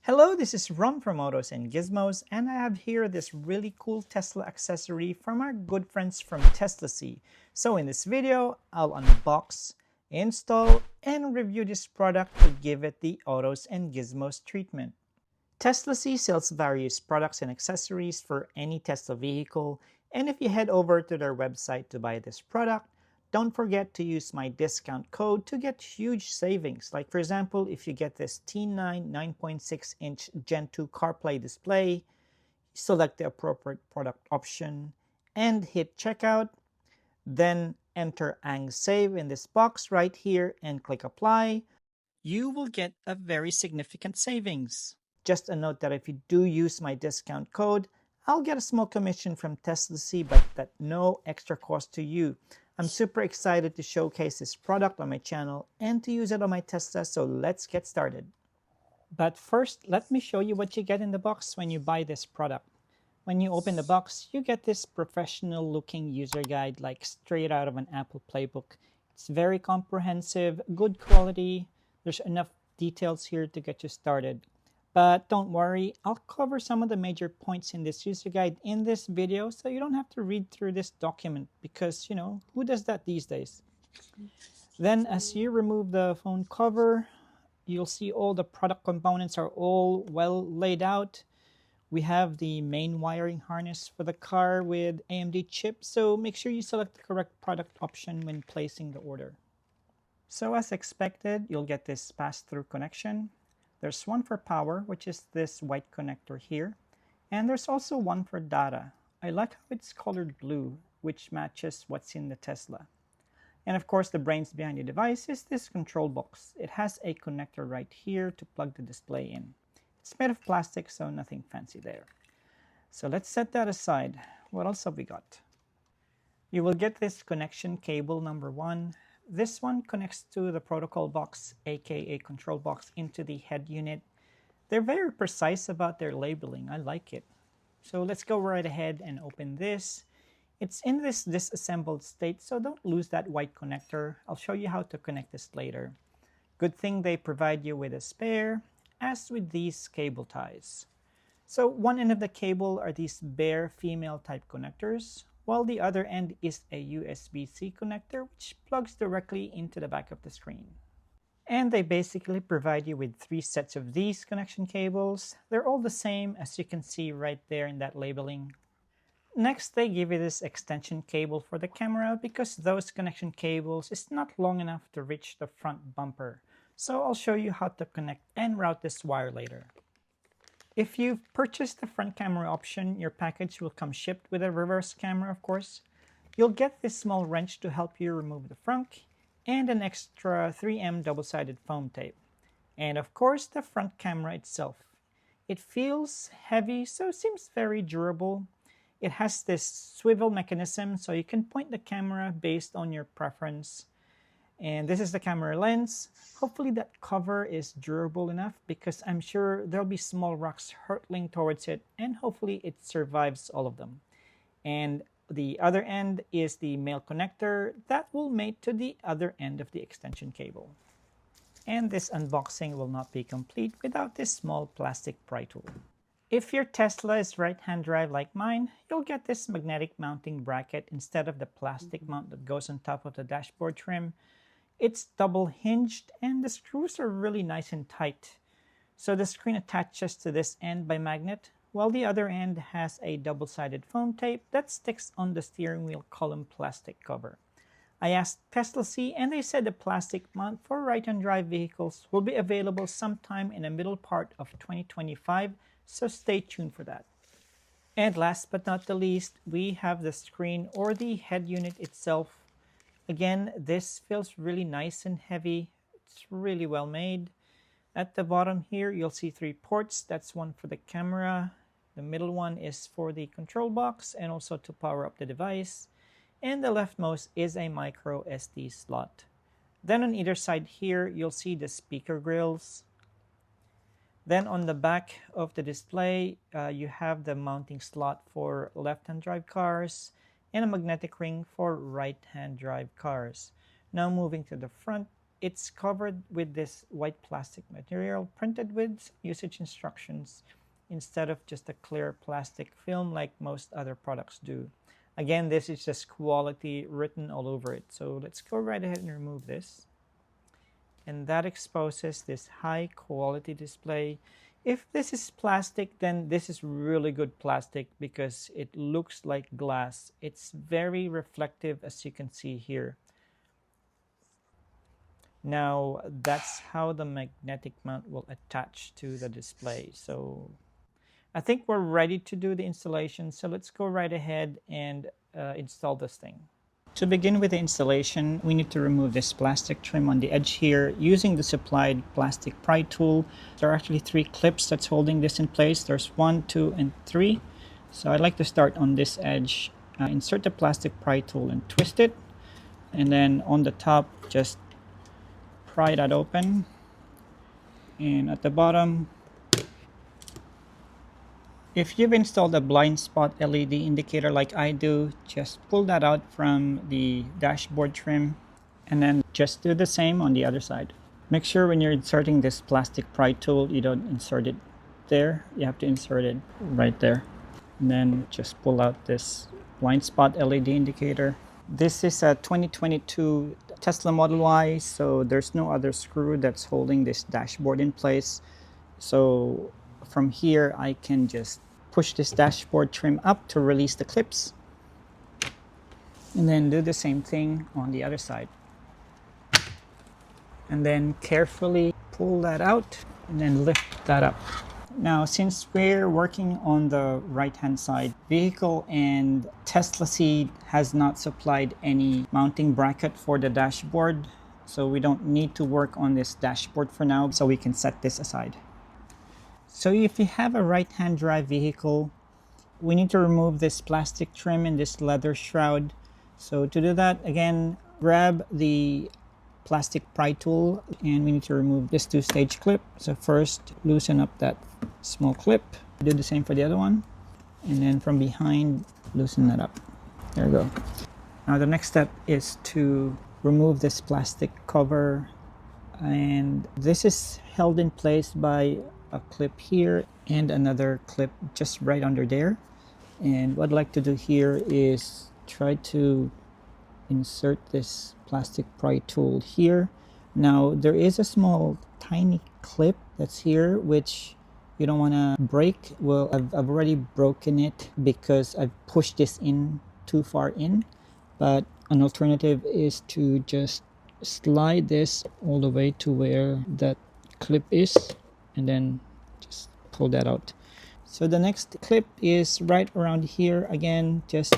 Hello, this is Ron from Autos and Gizmos, and I have here this really cool Tesla accessory from our good friends from Teslasy. So in this video, I'll unbox, install, and review this product to give it the Autos and Gizmos treatment. Teslasy sells various products and accessories for any Tesla vehicle, and if you head over to their website to buy this product, don't forget to use my discount code to get huge savings. Like for example, if you get this T9 9.6-inch Gen 2 CarPlay display, select the appropriate product option and hit checkout, then enter AngSave in this box right here and click apply, you will get a very significant savings. Just a note that if you do use my discount code, I'll get a small commission from Teslasy, but at no extra cost to you. I'm super excited to showcase this product on my channel and to use it on my Tesla, so let's get started. But first, let me show you what you get in the box when you buy this product. When you open the box, you get this professional looking user guide like straight out of an Apple playbook. It's very comprehensive, good quality. There's enough details here to get you started. But don't worry, I'll cover some of the major points in this user guide in this video so you don't have to read through this document because, who does that these days? Then as you remove the phone cover, you'll see all the product components are all well laid out. We have the main wiring harness for the car with AMD chip, so make sure you select the correct product option when placing the order. So as expected, you'll get this pass-through connection. There's one for power, which is this white connector here. And there's also one for data. I like how it's colored blue, which matches what's in the Tesla. And of course, the brains behind the device is this control box. It has a connector right here to plug the display in. It's made of plastic, so nothing fancy there. So let's set that aside. What else have we got? You will get this connection cable number 1. This one connects to the protocol box, aka control box, into the head unit. They're very precise about their labeling. I like it. So let's go right ahead and open this. It's in this disassembled state, so don't lose that white connector. I'll show you how to connect this later. Good thing they provide you with a spare, as with these cable ties. So one end of the cable are these bare female type connectors, while the other end is a USB-C connector which plugs directly into the back of the screen. And they basically provide you with 3 sets of these connection cables. They're all the same, as you can see right there in that labeling. Next, they give you this extension cable for the camera because those connection cables is not long enough to reach the front bumper. So I'll show you how to connect and route this wire later. If you've purchased the front camera option, your package will come shipped with a reverse camera, of course. You'll get this small wrench to help you remove the frunk, and an extra 3M double-sided foam tape. And of course, the front camera itself. It feels heavy, so it seems very durable. It has this swivel mechanism, so you can point the camera based on your preference. And this is the camera lens. Hopefully that cover is durable enough because I'm sure there'll be small rocks hurtling towards it, and hopefully it survives all of them. And the other end is the male connector that will mate to the other end of the extension cable. And this unboxing will not be complete without this small plastic pry tool. If your Tesla is right-hand drive like mine, you'll get this magnetic mounting bracket instead of the plastic mount that goes on top of the dashboard trim. It's double hinged and the screws are really nice and tight. So the screen attaches to this end by magnet, while the other end has a double-sided foam tape that sticks on the steering wheel column plastic cover. I asked Teslasy and they said the plastic mount for right-hand drive vehicles will be available sometime in the middle part of 2025, so stay tuned for that. And last but not the least, we have the screen or the head unit itself. Again, this feels really nice and heavy. It's really well made. At the bottom here, you'll see 3 ports. That's one for the camera. The middle one is for the control box and also to power up the device. And the leftmost is a micro SD slot. Then on either side here, you'll see the speaker grills. Then on the back of the display, you have the mounting slot for left-hand drive cars and a magnetic ring for right-hand drive cars. Now moving to the front, it's covered with this white plastic material printed with usage instructions instead of just a clear plastic film like most other products do. Again, this is just quality written all over it. So let's go right ahead and remove this. And that exposes this high quality display. If this is plastic, then this is really good plastic because it looks like glass. It's very reflective, as you can see here. Now, that's how the magnetic mount will attach to the display. So I think we're ready to do the installation. So let's go right ahead and install this thing. To begin with the installation, we need to remove this plastic trim on the edge here using the supplied plastic pry tool. There are actually 3 clips that's holding this in place. There's 1, 2, and 3. So I'd like to start on this edge. Insert the plastic pry tool and twist it. And then on the top, just pry that open. And at the bottom, if you've installed a blind spot LED indicator like I do, just pull that out from the dashboard trim and then just do the same on the other side. Make sure when you're inserting this plastic pry tool, you don't insert it there. You have to insert it right there. And then just pull out this blind spot LED indicator. This is a 2022 Tesla Model Y, so there's no other screw that's holding this dashboard in place. So from here, I can just push this dashboard trim up to release the clips. And then do the same thing on the other side. And then carefully pull that out and then lift that up. Now, since we're working on the right-hand side vehicle and Teslasy has not supplied any mounting bracket for the dashboard, so we don't need to work on this dashboard for now, so we can set this aside. So if you have a right-hand drive vehicle, we need to remove this plastic trim and this leather shroud. So to do that, again, grab the plastic pry tool and we need to remove this 2-stage clip. So first, loosen up that small clip. Do the same for the other one. And then from behind, loosen that up. There we go. Now the next step is to remove this plastic cover. And this is held in place by a clip here and another clip just right under there. And what I'd like to do here is try to insert this plastic pry tool here. Now there is a small tiny clip that's here which you don't want to break. Well, I've already broken it because I've pushed this in too far in, but an alternative is to just slide this all the way to where that clip is and then just pull that out. So the next clip is right around here. Again, just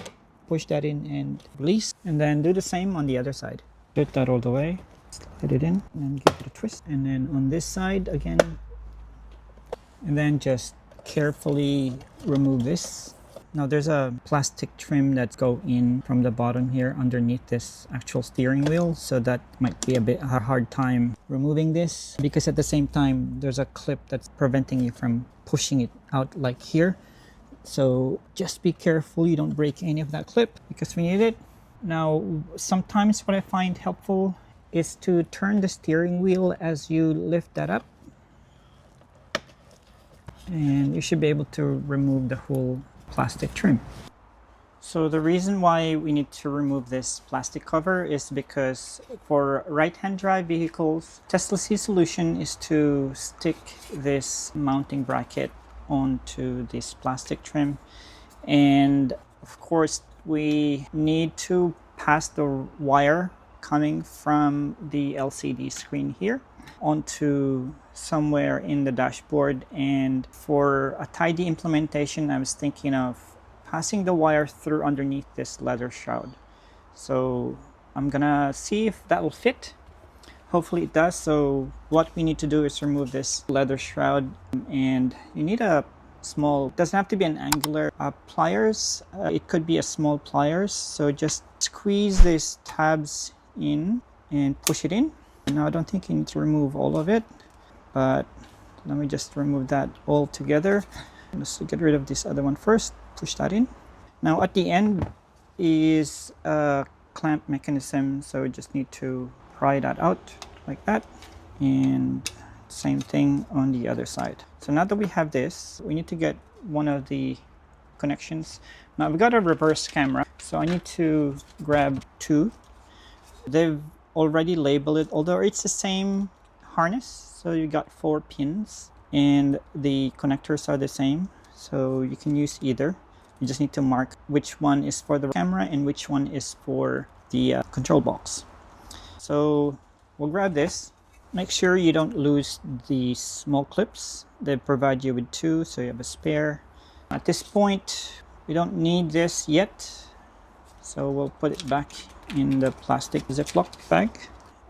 push that in and release, and then do the same on the other side. Get that all the way, slide it in and give it a twist, and then on this side again, and then just carefully remove this. Now there's a plastic trim that's go in from the bottom here underneath this actual steering wheel, so that might be a bit a hard time removing this because at the same time there's a clip that's preventing you from pushing it out like here. So just be careful you don't break any of that clip because we need it. Now sometimes what I find helpful is to turn the steering wheel as you lift that up, and you should be able to remove the whole plastic trim. So the reason why we need to remove this plastic cover is because for right-hand drive vehicles, Teslasy's solution is to stick this mounting bracket onto this plastic trim, and of course we need to pass the wire coming from the LCD screen here onto somewhere in the dashboard. And for a tidy implementation, I was thinking of passing the wire through underneath this leather shroud. So I'm gonna see if that will fit. Hopefully it does. So what we need to do is remove this leather shroud, and you need a small, doesn't have to be an angular pliers, it could be a small pliers. So just squeeze these tabs in and push it in. Now I don't think you need to remove all of it, but let me just remove that all together. Let's get rid of this other one first. Push that in. Now at the end is a clamp mechanism, so we just need to pry that out. like that, and same thing on the other side. So now that we have this, we need to get one of the connections. Now we've got a reverse camera, so I need to grab two. They've already labeled it, although it's the same harness. So you got 4 pins and the connectors are the same, so you can use either. You just need to mark which one is for the camera and which one is for the control box. So we'll grab this. Make sure you don't lose the small clips. They provide you with 2, so you have a spare. At this point, we don't need this yet, so we'll put it back in the plastic Ziploc bag.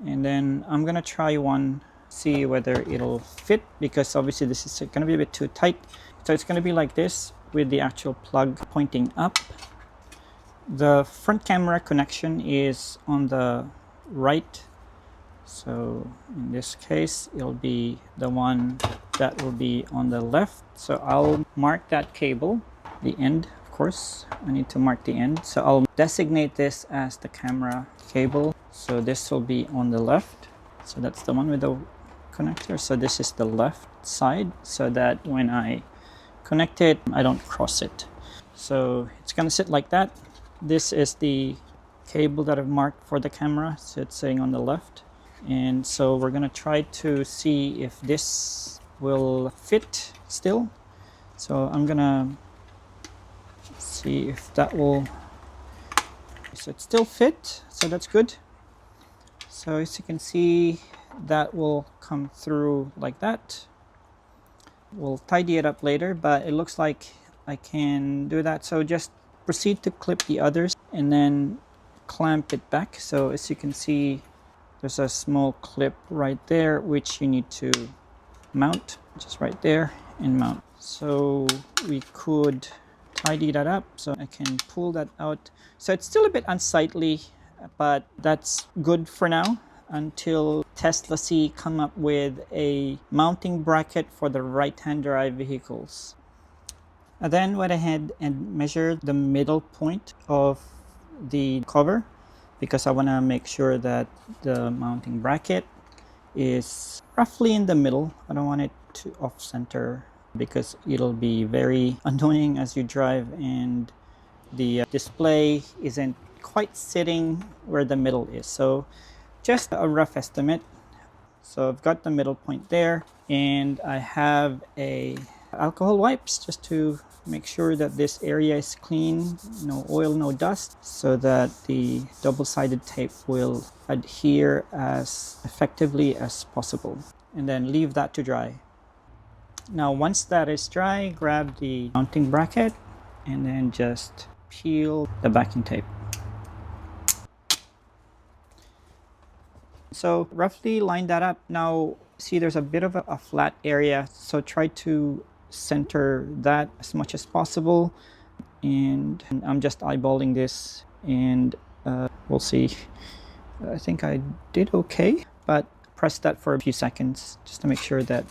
And then I'm gonna try one, see whether it'll fit, because obviously this is gonna be a bit too tight. So it's gonna be like this with the actual plug pointing up. The front camera connection is on the right, so in this case it'll be the one that will be on the left. So I'll mark that cable, the end. Of course I need to mark the end, so I'll designate this as the camera cable. So this will be on the left, so that's the one with the connector. So this is the left side, so that when I connect it, I don't cross it. So it's gonna sit like that. This is the cable that I've marked for the camera, so it's sitting on the left. And so we're gonna try to see if this will fit still. So I'm gonna see if that will. So it still fit, so that's good. So as you can see, that will come through like that. We'll tidy it up later, but it looks like I can do that. So just proceed to clip the others and then clamp it back. So as you can see, there's a small clip right there which you need to mount, just right there, and mount. So we could tidy that up, so I can pull that out. So it's still a bit unsightly, but that's good for now until Teslasy come up with a mounting bracket for the right-hand drive vehicles. I then went ahead and measured the middle point of the cover, because I want to make sure that the mounting bracket is roughly in the middle. I don't want it to off center, because it'll be very annoying as you drive and the display isn't quite sitting where the middle is. So just a rough estimate. So I've got the middle point there, and I have a alcohol wipes just to make sure that this area is clean, no oil, no dust, so that the double-sided tape will adhere as effectively as possible. And then leave that to dry. Now once that is dry, grab the mounting bracket and then just peel the backing tape. So roughly line that up. Now see, there's a bit of a flat area, so try to center that as much as possible. And I'm just eyeballing this, and we'll see. I think I did okay, but press that for a few seconds just to make sure that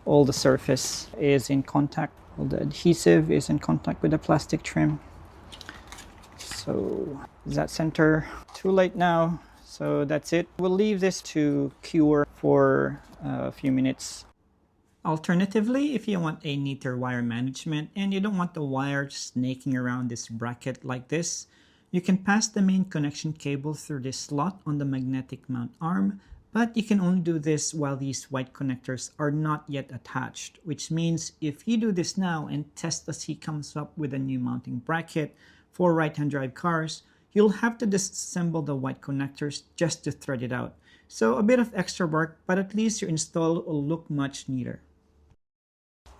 all the surface is in contact, all the adhesive is in contact with the plastic trim. So is that center? Too late now. So that's it. We'll leave this to cure for a few minutes. Alternatively, if you want a neater wire management and you don't want the wire snaking around this bracket like this, you can pass the main connection cable through this slot on the magnetic mount arm, but you can only do this while these white connectors are not yet attached, which means if you do this now and Teslasy comes up with a new mounting bracket for right-hand drive cars, you'll have to disassemble the white connectors just to thread it out. So a bit of extra work, but at least your install will look much neater.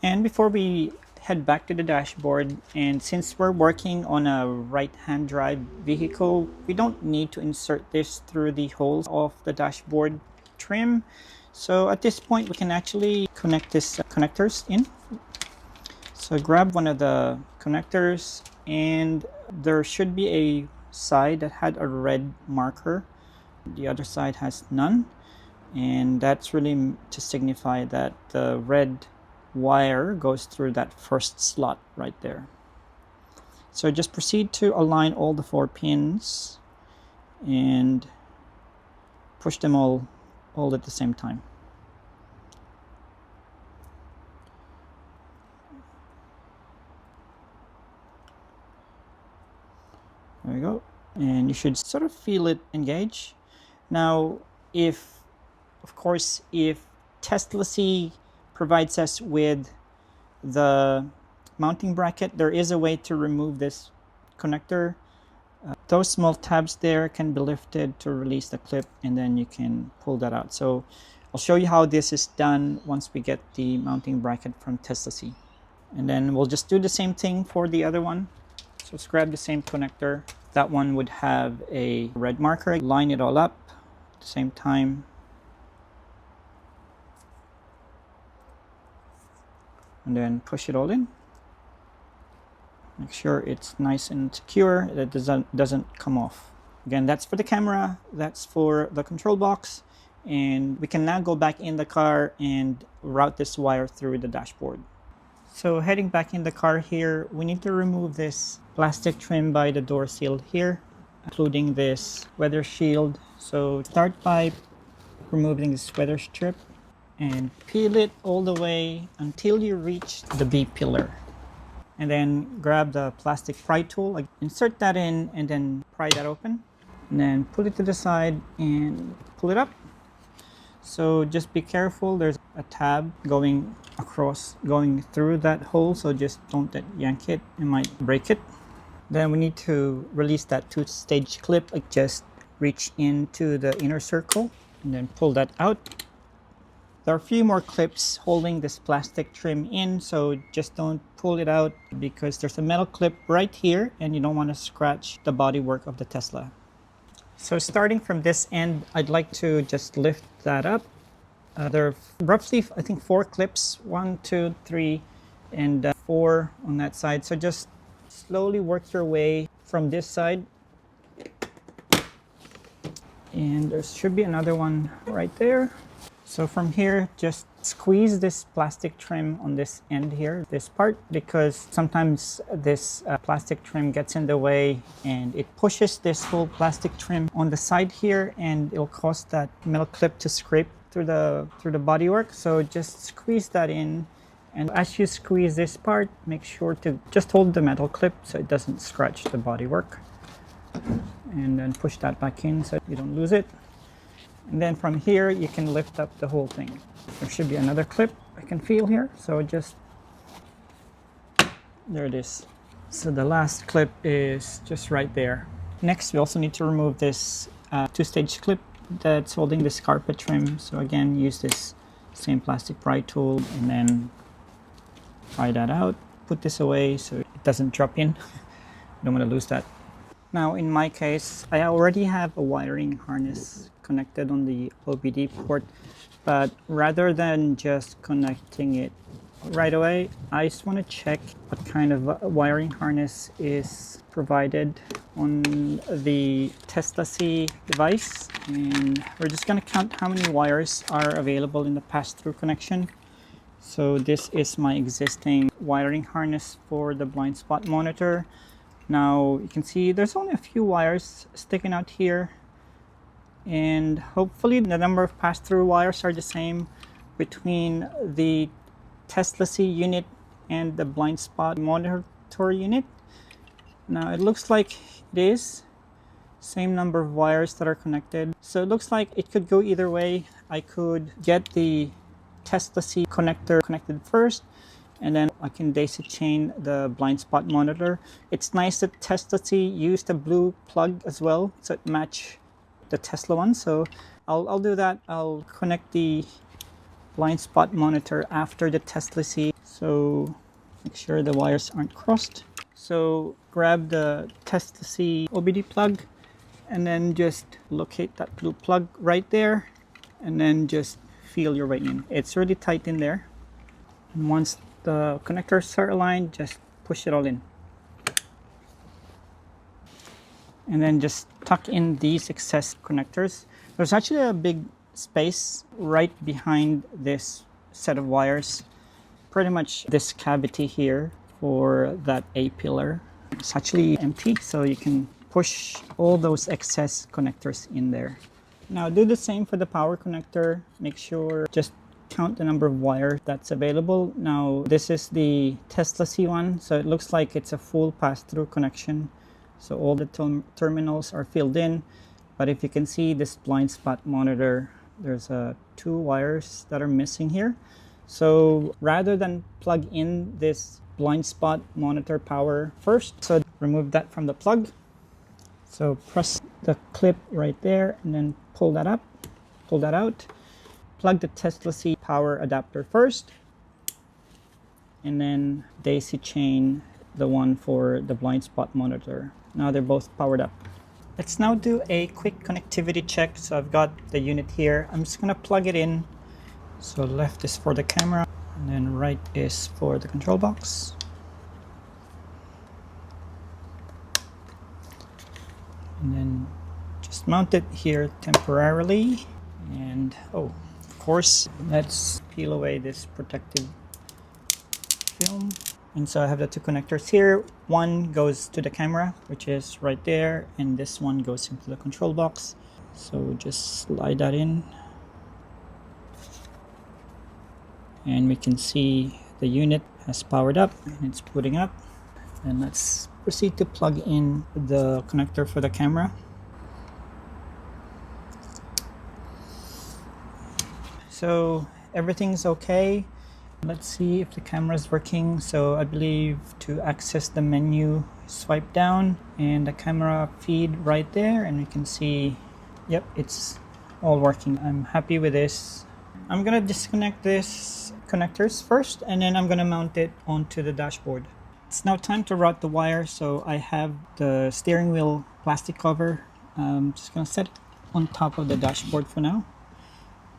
And before we head back to the dashboard, and since we're working on a right-hand drive vehicle, we don't need to insert this through the holes of the dashboard trim. So at this point, we can actually connect this connectors in. So grab one of the connectors, and there should be a side that had a red marker. The other side has none, and that's really to signify that the red wire goes through that first slot right there. So just proceed to align all the 4 pins and push them all all at the same time. There we go. And you should sort of feel it engage. Now, of course, if Teslasy provides us with the mounting bracket, there is a way to remove this connector. Those small tabs there can be lifted to release the clip, and then you can pull that out. So I'll show you how this is done once we get the mounting bracket from Teslasy. And then we'll just do the same thing for the other one. So let's grab the same connector. That one would have a red marker. Line it all up at the same time. And then push it all in. Make sure it's nice and secure, that it doesn't come off. Again, that's for the camera, that's for the control box, and we can now go back in the car and route this wire through the dashboard. So heading back in the car here, we need to remove this plastic trim by the door seal here, including this weather shield. So start by removing this weather strip and peel it all the way until you reach the B pillar. And then grab the plastic pry tool, like insert that in and then pry that open. And then pull it to the side and pull it up. So just be careful, there's a tab going across, going through that hole, so just don't yank it, it might break it. Then we need to release that two-stage clip, like just reach into the inner circle and then pull that out. There are a few more clips holding this plastic trim in, so just don't pull it out because there's a metal clip right here and you don't want to scratch the bodywork of the Tesla. So starting from this end, I'd like to just lift that up. There are roughly, I think, 4 clips, 1, 2, 3, and 4 on that side. So just slowly work your way from this side. And there should be another one right there. So from here, just squeeze this plastic trim on this end here, this part, because sometimes this plastic trim gets in the way and it pushes this whole plastic trim on the side here, and it'll cause that metal clip to scrape through the bodywork. So just squeeze that in, and as you squeeze this part, make sure to just hold the metal clip so it doesn't scratch the bodywork, and then push that back in so you don't lose it. And then from here, you can lift up the whole thing. There should be another clip I can feel here. So just, there it is. So the last clip is just right there. Next, we also need to remove this two-stage clip that's holding this carpet trim. So again, use this same plastic pry tool and then pry that out. Put this away so it doesn't drop in. Don't want to lose that. Now in my case, I already have a wiring harness connected on the OBD port, but rather than just connecting it right away, I just want to check what kind of wiring harness is provided on the Teslasy device, and we're just going to count how many wires are available in the pass-through connection. So this is my existing wiring harness for the blind spot monitor. Now you can see there's only a few wires sticking out here, and hopefully the number of pass-through wires are the same between the Teslasy unit and the blind spot monitor unit. Now it looks like it is same number of wires that are connected, so it looks like it could go either way. I could get the Teslasy connector connected first, and then I can daisy chain the blind spot monitor. It's nice that Teslasy used a blue plug as well, so it match the Tesla one. So I'll do that. I'll connect the blind spot monitor after the Teslasy, so make sure the wires aren't crossed. So grab the Teslasy OBD plug and then just locate that blue plug right there, and then just feel your way in. It's really tight in there, and once the connectors are aligned, just push it all in. And then just tuck in these excess connectors. There's actually a big space right behind this set of wires. Pretty much this cavity here for that A pillar. It's actually empty, so you can push all those excess connectors in there. Now do the same for the power connector. Make sure just count the number of wires that's available. Now this is the Teslasy one, so it looks like it's a full pass-through connection. So all the terminals are filled in, but if you can see this blind spot monitor, there's two wires that are missing here. So rather than plug in this blind spot monitor power first, so remove that from the plug. So press the clip right there and then pull that up, pull that out. Plug the Teslasy power adapter first, and then daisy chain the one for the blind spot monitor. Now they're both powered up. Let's now do a quick connectivity check. So I've got the unit here. I'm just gonna plug it in. So left is for the camera, and then right is for the control box. And then just mount it here temporarily. And oh, of course, let's peel away this protective film. And so I have the two connectors here. One goes to the camera, which is right there, and this one goes into the control box. So just slide that in. And we can see the unit has powered up and it's booting up. And let's proceed to plug in the connector for the camera. So everything's okay. Let's see if the camera is working. So I believe to access the menu, swipe down and the camera feed right there, and we can see, yep, it's all working. I'm happy with this. I'm gonna disconnect this connectors first, and then I'm gonna mount it onto the dashboard. It's now time to route the wire. So I have the steering wheel plastic cover. I'm just gonna set it on top of the dashboard for now.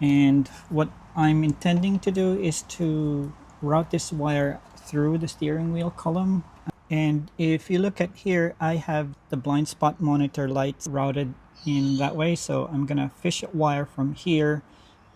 And what I'm intending to do is to route this wire through the steering wheel column. And if you look at here, I have the blind spot monitor lights routed in that way. So I'm gonna fish a wire from here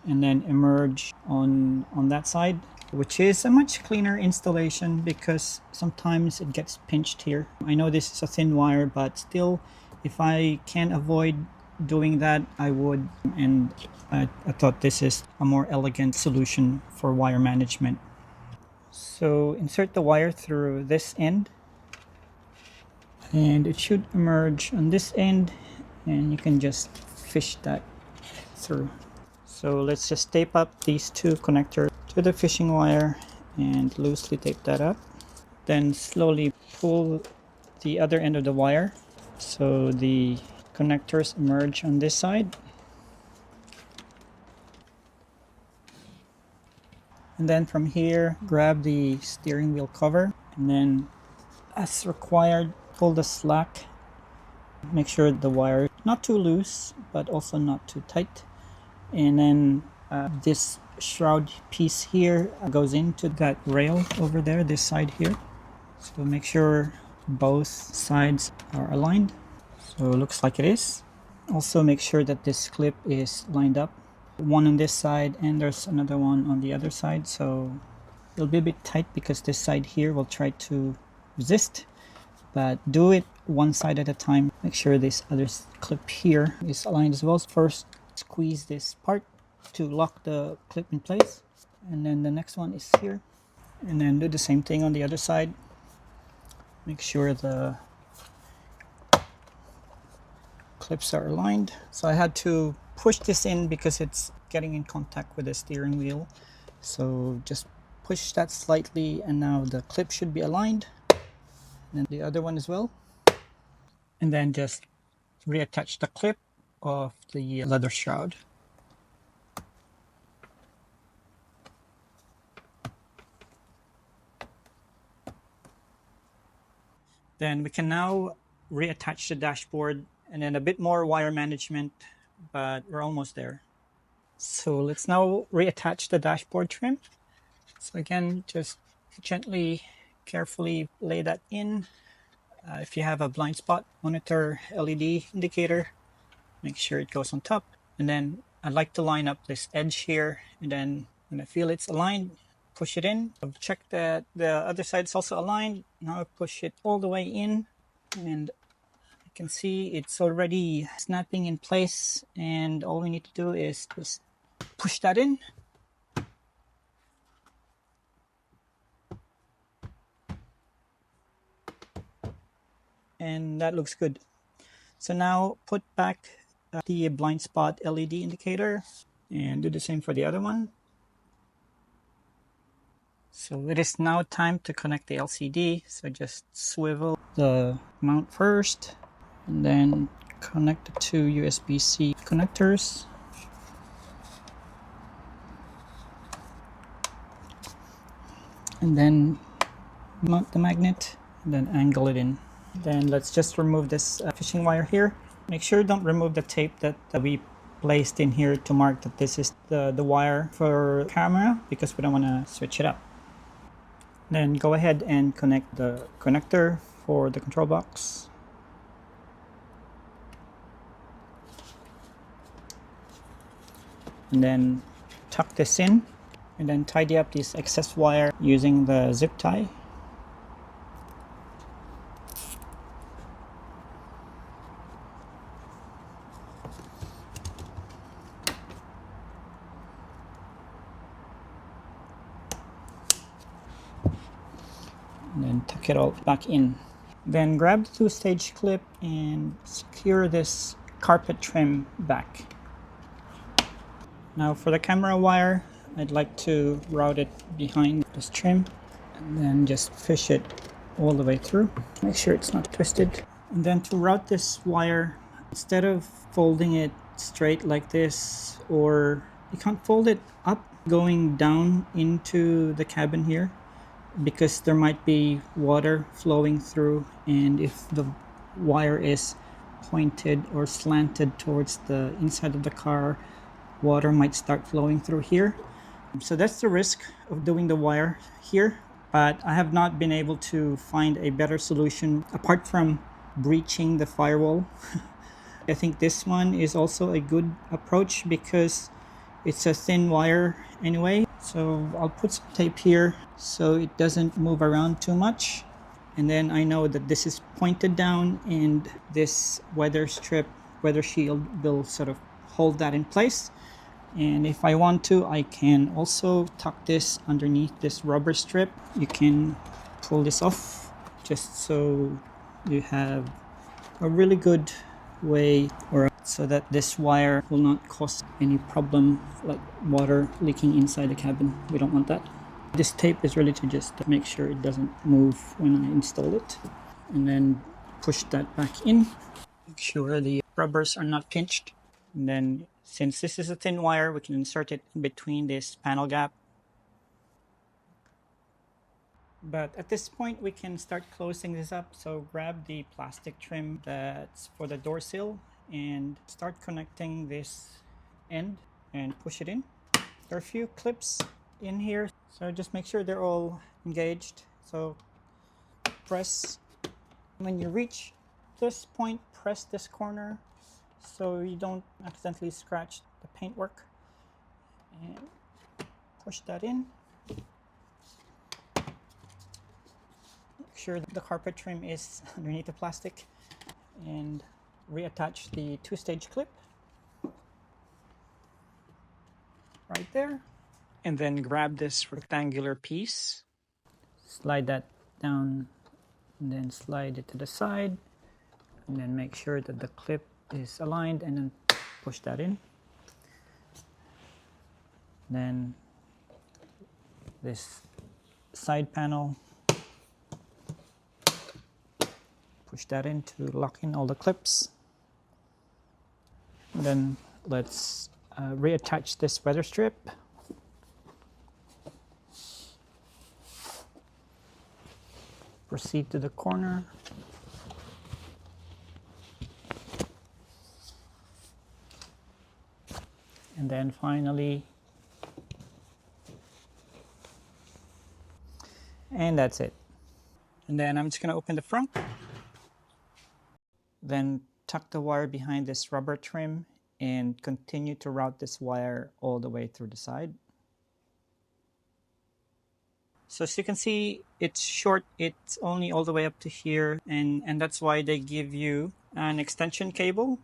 and then emerge on that side, which is a much cleaner installation because sometimes it gets pinched here. I know this is a thin wire, but still, if I can avoid doing that, I would. And I thought this is a more elegant solution for wire management. So insert the wire through this end, and it should emerge on this end, and you can just fish that through. So let's just tape up these two connectors to the fishing wire and loosely tape that up. Then slowly pull the other end of the wire so the connectors emerge on this side. And then from here, grab the steering wheel cover, and then as required, pull the slack. Make sure the wire is not too loose, but also not too tight. And then this shroud piece here goes into that rail over there, this side here. So make sure both sides are aligned. So it looks like it is. Also make sure that this clip is lined up. One on this side and there's another one on the other side. So it'll be a bit tight because this side here will try to resist. But do it one side at a time. Make sure this other clip here is aligned as well. First, squeeze this part to lock the clip in place, and then the next one is here, and then do the same thing on the other side. Make sure the clips are aligned. So I had to push this in because it's getting in contact with the steering wheel, so just push that slightly, and now the clip should be aligned, and then the other one as well. And then just reattach the clip of the leather shroud. Then we can now reattach the dashboard, and then a bit more wire management, but we're almost there. So let's now reattach the dashboard trim. So again, just gently, carefully lay that in. If you have a blind spot monitor LED indicator, make sure it goes on top. And then I'd like to line up this edge here, and then when I feel it's aligned, push it in. Check that the other side is also aligned. Now I push it all the way in, and You can see it's already snapping in place, and all we need to do is just push that in. And that looks good. So now put back the blind spot LED indicator and do the same for the other one. So it is now time to connect the LCD. So just swivel the mount first and then connect the two USB-C connectors. And then mount the magnet and then angle it in. Then let's just remove this fishing wire here. Make sure you don't remove the tape that we placed in here to mark that this is the wire for camera, because we don't want to switch it up. Then go ahead and connect the connector for the control box. And then tuck this in and then tidy up this excess wire using the zip tie. And then tuck it all back in. Then grab the two-stage clip and secure this carpet trim back. Now for the camera wire, I'd like to route it behind this trim and then just fish it all the way through. Make sure it's not twisted. And then to route this wire, instead of folding it straight like this, or you can't fold it up going down into the cabin here, because there might be water flowing through, and if the wire is pointed or slanted towards the inside of the car, water might start flowing through here. So that's the risk of doing the wire here, but I have not been able to find a better solution apart from breaching the firewall. I think this one is also a good approach because it's a thin wire anyway. So I'll put some tape here so it doesn't move around too much. And then I know that this is pointed down, and this weather shield will sort of hold that in place. And if I want to, I can also tuck this underneath this rubber strip. You can pull this off just so you have a really good way, or so that this wire will not cause any problem like water leaking inside the cabin. We don't want that. This tape is really to just make sure it doesn't move when I install it. And then push that back in. Make sure the rubbers are not pinched. And then since this is a thin wire, we can insert it in between this panel gap. But at this point, we can start closing this up. So grab the plastic trim that's for the door sill and start connecting this end and push it in. There are a few clips in here, so just make sure they're all engaged. So press. When you reach this point, press this corner so you don't accidentally scratch the paintwork, and push that in. Make sure that the carpet trim is underneath the plastic, and reattach the two-stage clip right there. And then grab this rectangular piece, slide that down, and then slide it to the side, and then make sure that the clip is aligned, and then push that in. Then this side panel, push that in to lock in all the clips. And then let's reattach this weather strip. Proceed to the corner. And then finally, and that's it. And then I'm just going to open the front. Then tuck the wire behind this rubber trim and continue to route this wire all the way through the side. So as you can see, it's short. It's only all the way up to here, and that's why they give you an extension cable.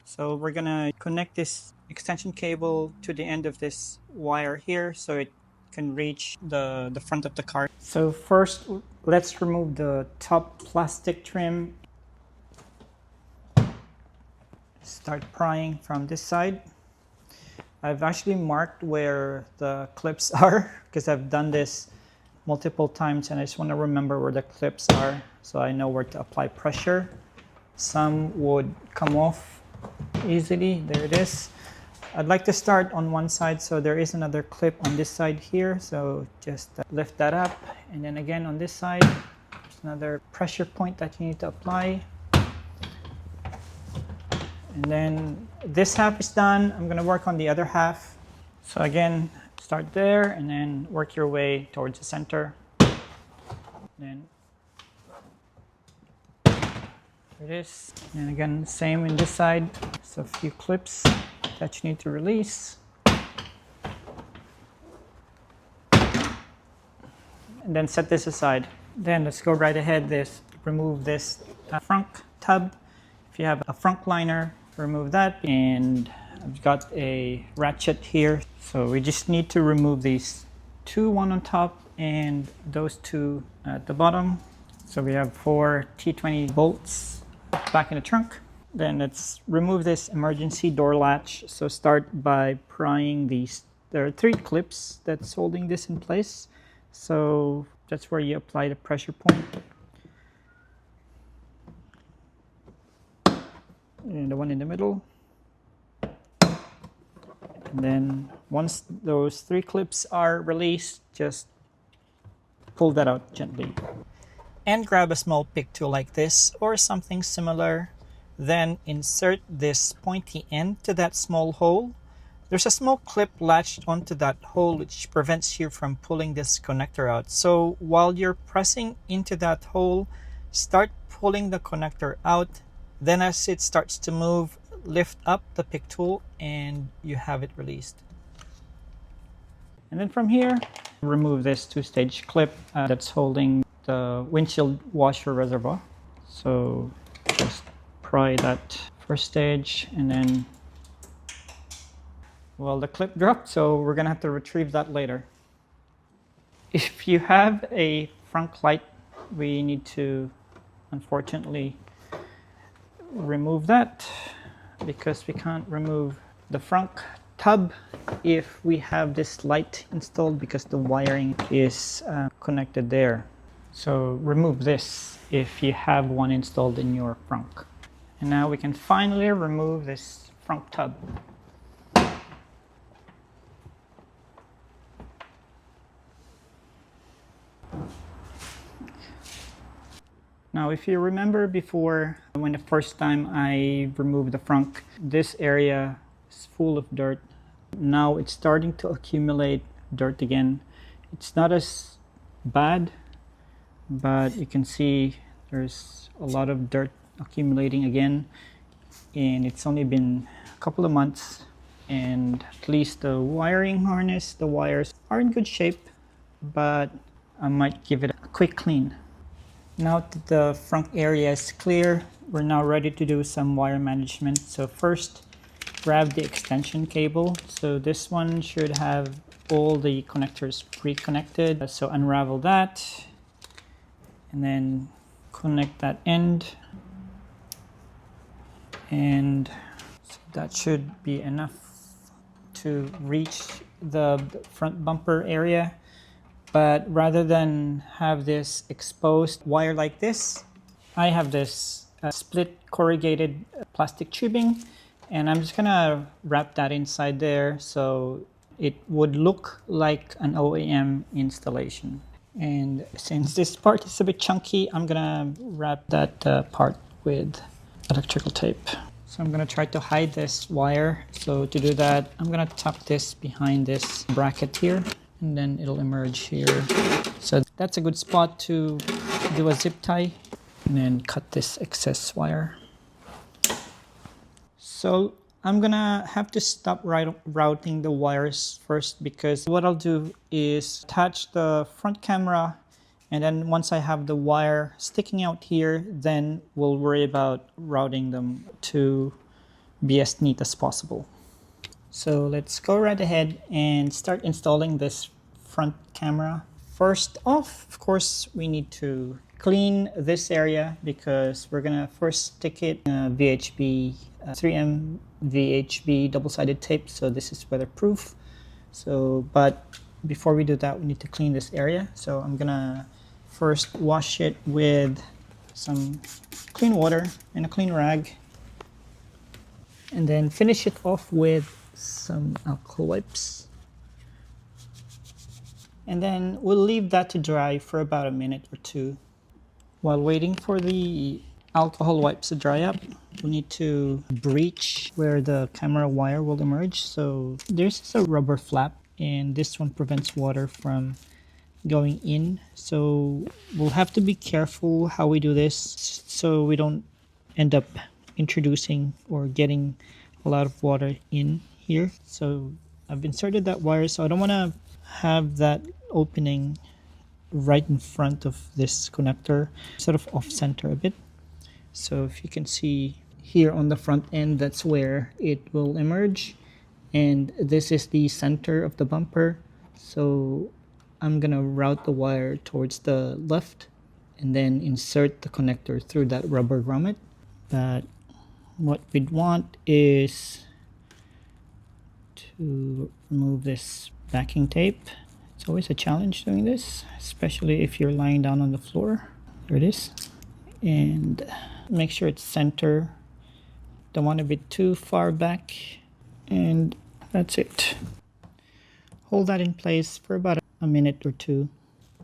So we're gonna connect this extension cable to the end of this wire here so it can reach the front of the car. So first, let's remove the top plastic trim. Start prying from this side. I've actually marked where the clips are because I've done this multiple times and I just want to remember where the clips are so I know where to apply pressure. Some would come off easily. There it is. I'd like to start on one side, so there is another clip on this side here, so just lift that up, and then again on this side there's another pressure point that you need to apply. And then this half is done. I'm going to work on the other half. So again, start there and then work your way towards the center. Then there it is. And again, same in this side. So a few clips that you need to release. And then set this aside. Then let's go right ahead. Remove this front tub. If you have a front liner, remove that. And I've got a ratchet here. So we just need to remove these two, one on top and those two at the bottom. So we have 4 T20 bolts back in the trunk. Then let's remove this emergency door latch. So start by prying these. There are 3 clips that's holding this in place. So that's where you apply the pressure point. And the one in the middle. And then once those 3 clips are released, just pull that out gently. And grab a small pick tool like this or something similar. Then insert this pointy end to that small hole. There's a small clip latched onto that hole which prevents you from pulling this connector out. So while you're pressing into that hole, start pulling the connector out. Then as it starts to move, lift up the pick tool and you have it released. And then from here, remove this 2-stage clip that's holding the windshield washer reservoir. So just pry that first stage and then, well, the clip dropped, so we're gonna have to retrieve that later. If you have a front light, we need to unfortunately remove that because we can't remove the front tub if we have this light installed because the wiring is connected there. So remove this if you have one installed in your front. And now we can finally remove this front tub. Now, if you remember before, when the first time I removed the front, this area is full of dirt. Now it's starting to accumulate dirt again. It's not as bad, but you can see there's a lot of dirt accumulating again. And it's only been a couple of months. And at least the wiring harness, the wires are in good shape, but I might give it a quick clean. Now that the front area is clear, we're now ready to do some wire management. So first, grab the extension cable. So this one should have all the connectors pre-connected. So unravel that and then connect that end. And so that should be enough to reach the front bumper area. But rather than have this exposed wire like this, I have this split corrugated plastic tubing, and I'm just gonna wrap that inside there so it would look like an OEM installation. And since this part is a bit chunky, I'm gonna wrap that part with electrical tape. So I'm gonna try to hide this wire. So to do that, I'm gonna tuck this behind this bracket here. And then it'll emerge here. So that's a good spot to do a zip tie and then cut this excess wire. So I'm gonna have to stop routing the wires first, because what I'll do is attach the front camera, and then once I have the wire sticking out here, then we'll worry about routing them to be as neat as possible. So let's go right ahead and start installing this front camera. First off, of course, we need to clean this area, because we're gonna first stick it VHB 3M VHB double-sided tape, so this is weatherproof. So, but before we do that, we need to clean this area. So I'm gonna first wash it with some clean water and a clean rag, and then finish it off with some alcohol wipes. And then we'll leave that to dry for about a minute or two. While waiting for the alcohol wipes to dry up, we need to breach where the camera wire will emerge. So there's a rubber flap, and this one prevents water from going in. So we'll have to be careful how we do this, so we don't end up introducing or getting a lot of water in here. So I've inserted that wire, so I don't want to have that opening right in front of this connector, sort of off center a bit. So if you can see here on the front end, that's where it will emerge, and this is the center of the bumper. So I'm gonna route the wire towards the left and then insert the connector through that rubber grommet. But what we'd want is to remove this backing tape. It's always a challenge doing this, especially if you're lying down on the floor. There it is. And make sure it's center. Don't want to be too far back. And that's it. Hold that in place for about a minute or two.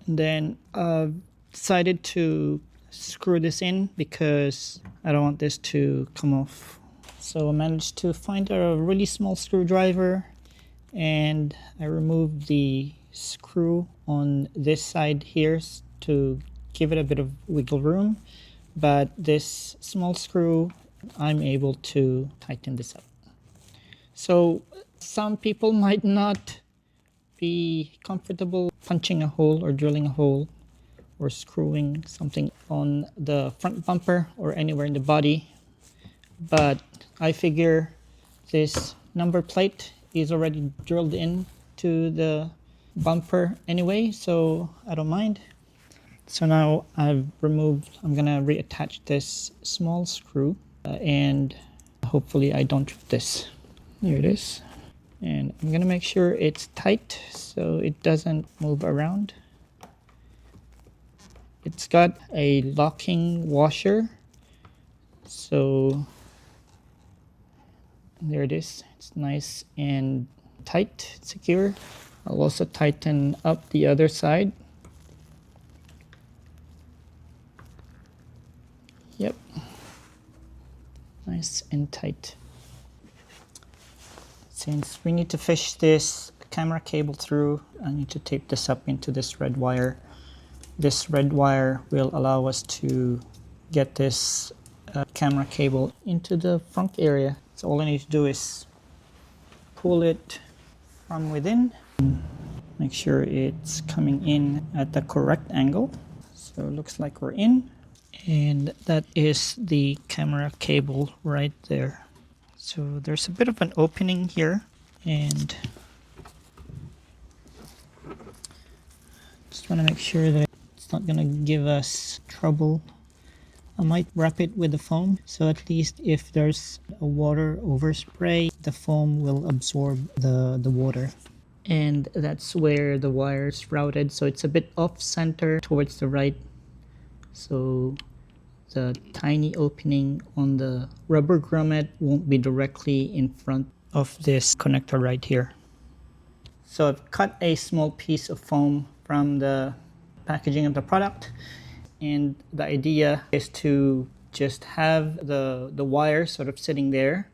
And then I've decided to screw this in, because I don't want this to come off. So I managed to find a really small screwdriver, and I removed the screw on this side here to give it a bit of wiggle room. But this small screw, I'm able to tighten this up. So some people might not be comfortable punching a hole or drilling a hole or screwing something on the front bumper or anywhere in the body. But I figure this number plate is already drilled in to the bumper anyway, so I don't mind. So now I'm gonna reattach this small screw, and hopefully I don't trip this. There it is. And I'm gonna make sure it's tight so it doesn't move around. It's got a locking washer, so there it is. It's nice and tight, secure. I'll also tighten up the other side. Yep, nice and tight. Since we need to fish this camera cable through, I need to tape this up into this red wire. This red wire will allow us to get this camera cable into the front area. So all I need to do is pull it from within. Make sure it's coming in at the correct angle. So it looks like we're in. And that is the camera cable right there. So there's a bit of an opening here, and just want to make sure that it's not going to give us trouble. I might wrap it with the foam, so at least if there's a water overspray, the foam will absorb the water. And that's where the wire's routed, so it's a bit off center towards the right. So the tiny opening on the rubber grommet won't be directly in front of this connector right here. So I've cut a small piece of foam from the packaging of the product, and the idea is to just have the wire sort of sitting there,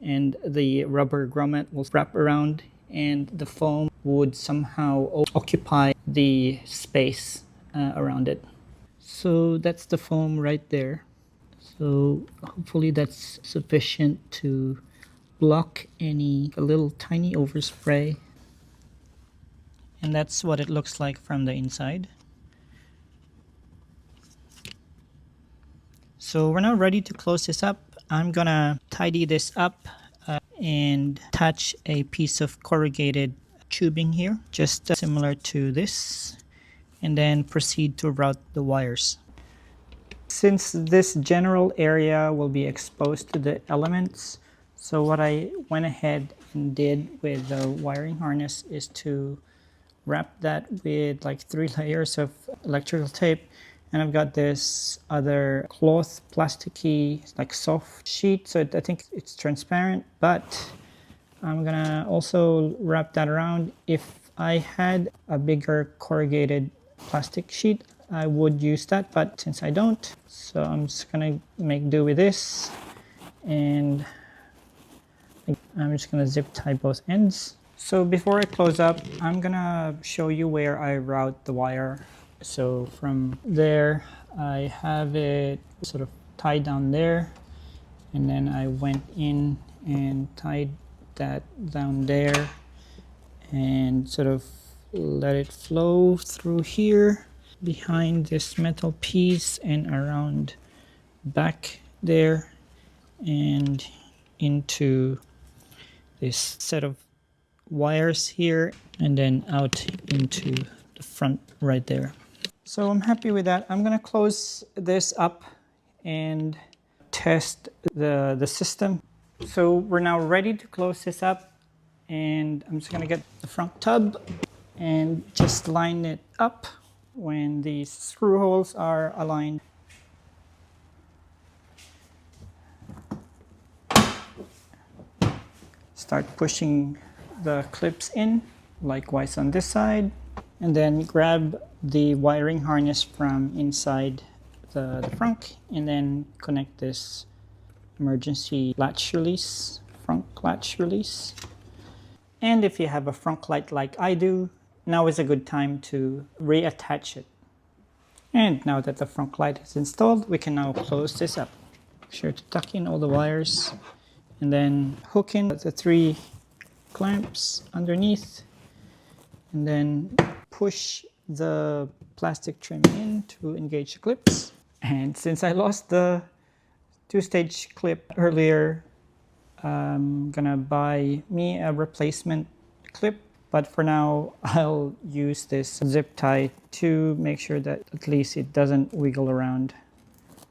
and the rubber grommet will wrap around, and the foam would somehow occupy the space around it. So that's the foam right there. So hopefully that's sufficient to block any little tiny overspray. And that's what it looks like from the inside. So we're now ready to close this up. I'm gonna tidy this up and attach a piece of corrugated tubing here, just similar to this, and then proceed to route the wires. Since this general area will be exposed to the elements, so what I went ahead and did with the wiring harness is to wrap that with like 3 layers of electrical tape. And I've got this other cloth, plasticky, like soft sheet. So I think it's transparent, but I'm gonna also wrap that around. If I had a bigger corrugated plastic sheet, I would use that, but since I don't, so I'm just gonna make do with this. And I'm just gonna zip tie both ends. So before I close up, I'm gonna show you where I route the wire. So from there, I have it sort of tied down there, and then I went in and tied that down there and sort of let it flow through here behind this metal piece and around back there and into this set of wires here and then out into the front right there. So I'm happy with that. I'm gonna close this up and test the system. So we're now ready to close this up, and I'm just gonna get the front tub and just line it up when these screw holes are aligned. Start pushing the clips in, likewise on this side, and then grab the wiring harness from inside the frunk and then connect this emergency latch release, frunk latch release. And if you have a frunk light like I do, now is a good time to reattach it. And now that the frunk light is installed, we can now close this up. Make sure to tuck in all the wires and then hook in the 3 clamps underneath and then push the plastic trim in to engage the clips. And since I lost the 2-stage clip earlier, I'm gonna buy me a replacement clip, but for now I'll use this zip tie to make sure that at least it doesn't wiggle around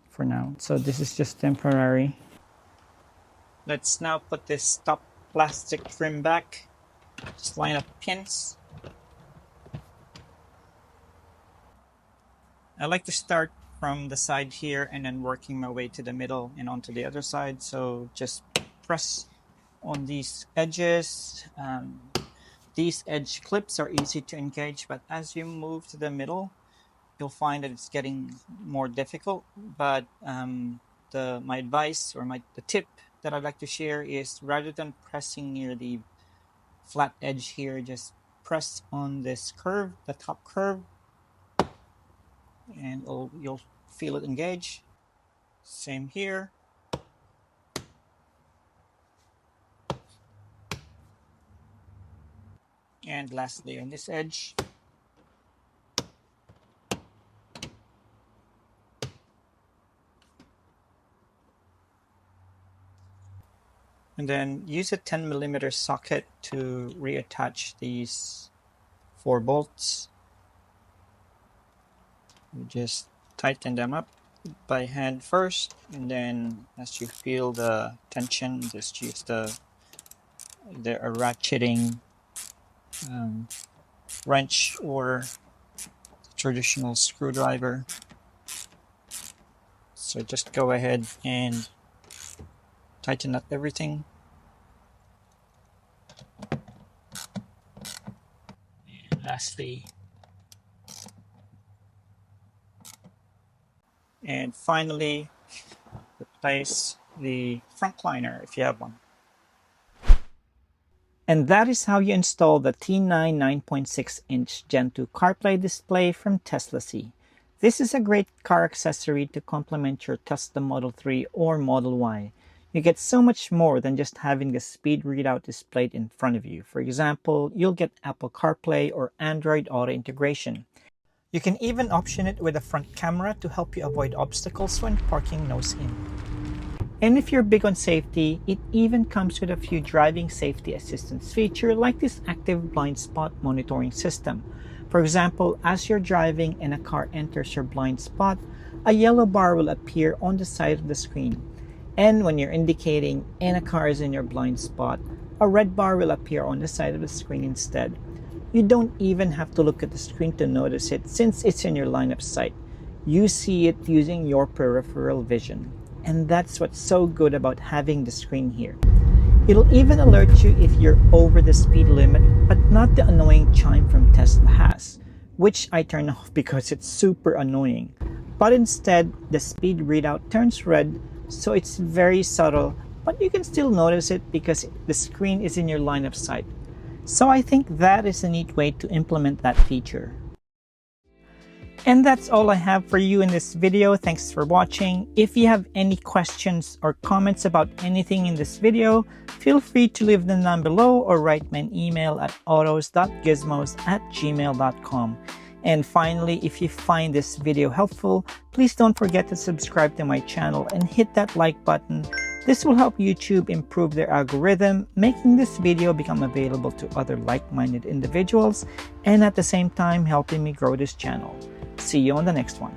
for now. So this is just temporary. Let's now put this top plastic trim back. Just line up pins. I like to start from the side here and then working my way to the middle and onto the other side. So just press on these edges. These edge clips are easy to engage, but as you move to the middle, you'll find that it's getting more difficult. But my advice or the tip that I'd like to share is, rather than pressing near the flat edge here, just press on this curve, the top curve, and you'll feel it engage. Same here. And lastly on this edge. And then use a 10mm socket to reattach these 4 bolts. You just tighten them up by hand first, and then as you feel the tension, just use the ratcheting wrench or traditional screwdriver. So just go ahead and tighten up everything. And lastly, and finally, replace the front liner if you have one. And that is how you install the T9 9.6-inch Gen 2 CarPlay display from Teslasy. This is a great car accessory to complement your Tesla Model 3 or Model Y. You get so much more than just having the speed readout displayed in front of you. For example, you'll get Apple CarPlay or Android Auto integration. You can even option it with a front camera to help you avoid obstacles when parking nose in. And if you're big on safety, it even comes with a few driving safety assistance features like this active blind spot monitoring system. For example, as you're driving and a car enters your blind spot, a yellow bar will appear on the side of the screen. And when you're indicating and a car is in your blind spot, a red bar will appear on the side of the screen instead. You don't even have to look at the screen to notice it since it's in your line of sight. You see it using your peripheral vision. And that's what's so good about having the screen here. It'll even alert you if you're over the speed limit, but not the annoying chime from Tesla has, which I turn off because it's super annoying. But instead, the speed readout turns red, so it's very subtle, but you can still notice it because the screen is in your line of sight. So I think that is a neat way to implement that feature. And that's all I have for you in this video. Thanks for watching. If you have any questions or comments about anything in this video, feel free to leave them down below or write me an email at autos.gizmos@gmail.com. And finally, if you find this video helpful, please don't forget to subscribe to my channel and hit that like button. This will help YouTube improve their algorithm, making this video become available to other like-minded individuals and at the same time helping me grow this channel. See you on the next one.